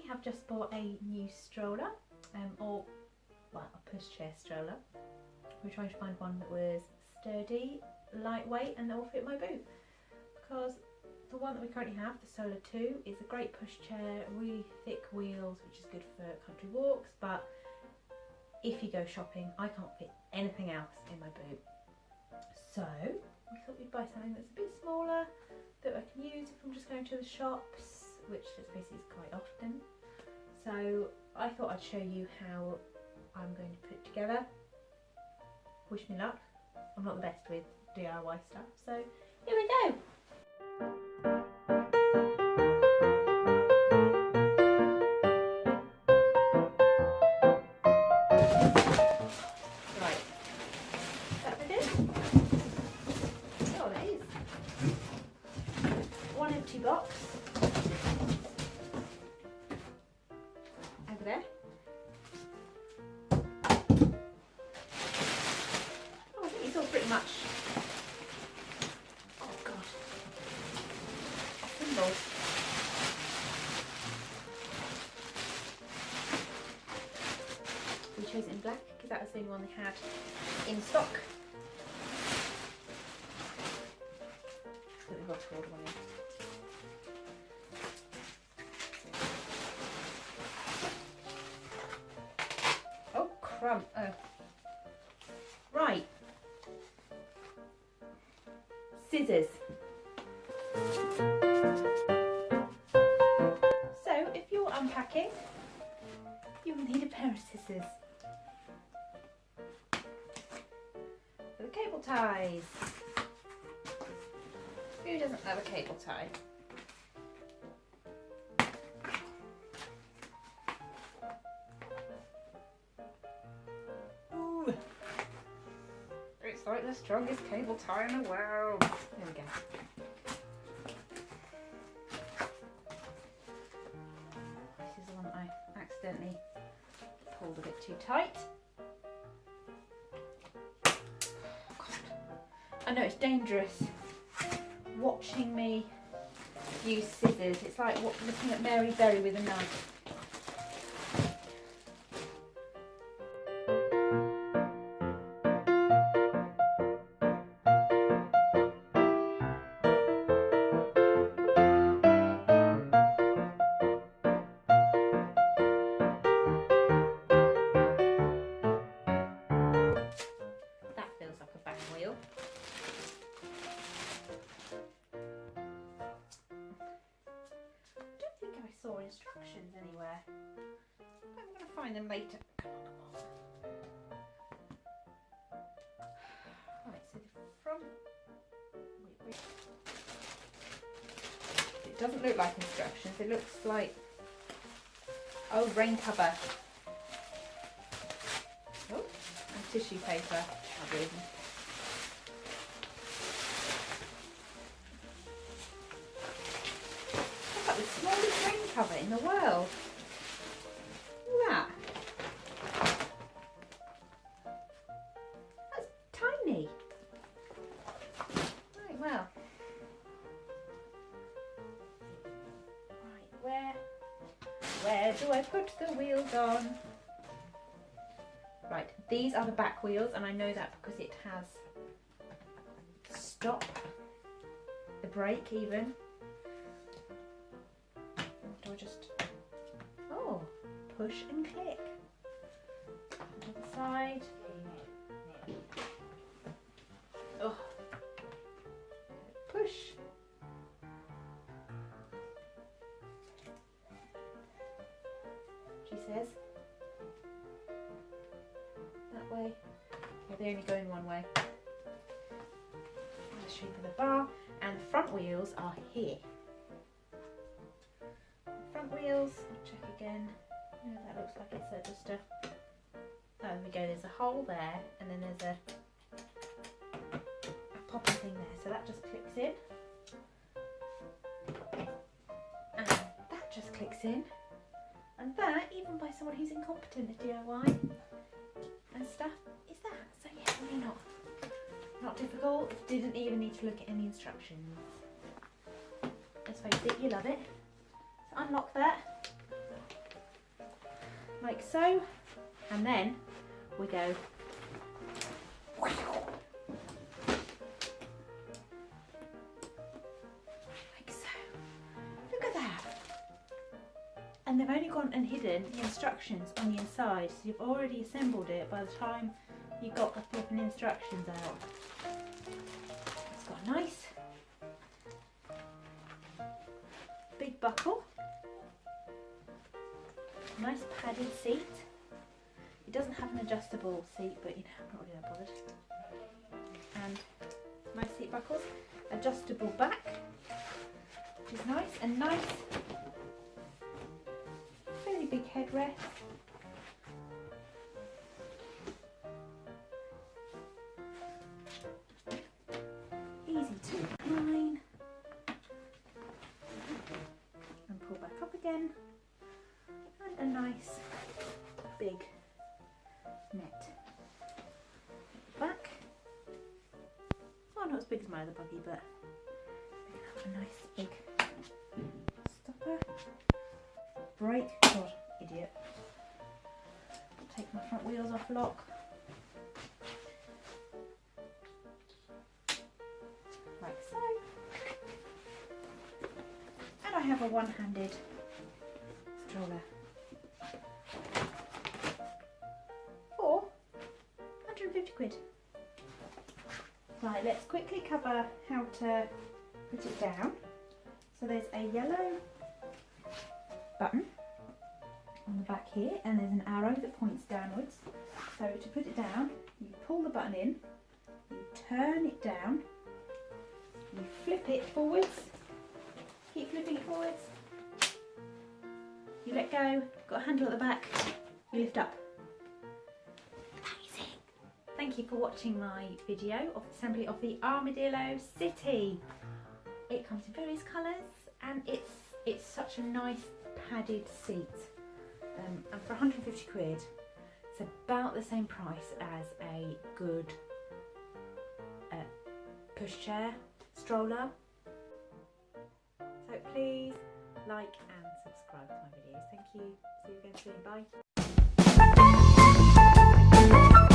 have just bought a new stroller, or well, a pushchair stroller. We're trying to find one that was sturdy, lightweight, and that will fit my boot, because the one that we currently have, the Solar 2, is a great pushchair, really thick wheels, which is good for country walks, but if you go shopping, I can't fit anything else in my boot. So we thought we'd buy something that's a bit smaller, that I can use if I'm just going to the shops, which let's face it is quite often. So I thought I'd show you how I'm going to put it together. Wish me luck. I'm not the best with DIY stuff, so here we go. Right, that fit in? Oh, it is. One empty box. Over there. Oh, I think it's all pretty much. Oh God. Symbols. We chose it in black because that was the only one they had in stock. We've got to order one in. Oh crumb! Oh, right. Scissors. So if you're unpacking, you will need a pair of scissors. For the cable ties. Who doesn't love a cable tie? Ooh. It's like the strongest cable tie in the world. There we go. This is the one that I accidentally pulled a bit too tight. God. I know it's dangerous watching me use scissors. It's like looking at Mary Berry with a knife. That feels like a back wheel. Saw instructions anywhere. I'm going to find them later. Come on, come on. Right, so the front. Wait. It doesn't look like instructions. It looks like rain cover. Oh, and tissue paper. The smallest rain cover in the world. Look at that. That's tiny. Right, well. Right, where do I put the wheels on? Right, these are the back wheels, and I know that because it has stop, the brake even. Do I just, oh, push and click. Other side. Oh, push. She says. That way. Yeah, they only go in one way. The shape of the bar, and the front wheels are here. Front wheels, I'll check again. Oh, that looks like it's just a, oh, there we go, there's a hole there, and then there's a poppy thing there, so that just clicks in, and that just clicks in, and that, even by someone who's incompetent at DIY and stuff, is that, so yeah, really not difficult. Didn't even need to look at any instructions. Let's face it, you love it. Unlock that, so, and then we go like so. Look at that. And they've only gone and hidden the instructions on the inside, so you've already assembled it by the time you got the flipping instructions out. It's got a nice big buckle, nice padded seat. It doesn't have an adjustable seat, but you know, I'm not really that bothered. And nice seat buckles, adjustable back, which is nice, and nice, fairly big headrest. Easy to recline and pull back up again, and a nice big net back. Oh, not as big as my other buggy, but we can have a nice big stopper. Brake, God, idiot. Take my front wheels off lock. Like so. And I have a one-handed stroller. For 150 quid. Right, let's quickly cover how to put it down. So there's a yellow button on the back here, and there's an arrow that points downwards. So to put it down, you pull the button in, you turn it down, you flip it forwards, keep flipping it forwards, you let go, got a handle at the back, you lift up. Amazing! Thank you for watching my video of the assembly of the Armadillo City. It comes in various colours, and it's such a nice padded seat. And for 150 quid, it's about the same price as a good pushchair stroller. So please like and subscribe to my videos. Thank you. See you again soon. Bye.